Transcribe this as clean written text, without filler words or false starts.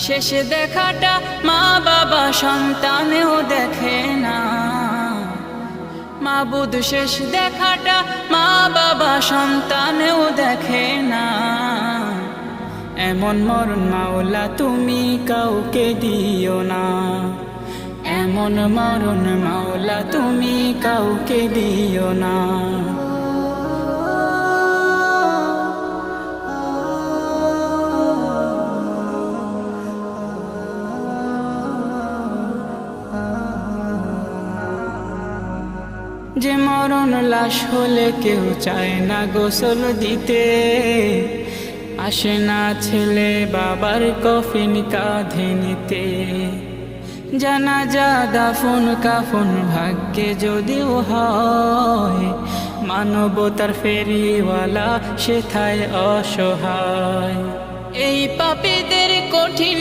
শেষে দেখাটা মা বাবা সন্তানেও দেখে না। মাবুদ শেষ দেখাটা মা বাবা সন্তানেও দেখে না। এমন মরণ মাওলা তুমি কাউকে দিও না। এমন মরণ মাওলা তুমি কাউকে দিও না। যে মরণ লাশ হলে কেউ চায় না গোসল দিতে, আসে না ছেলে বাবার কফিন কাঁধে নিতে। জানাজা দাফন কাফন ভাগ্যে যদিও হয়, মানবতার ফেরিওয়ালা সেথায় অসহায়। এই পাপীদের কঠিন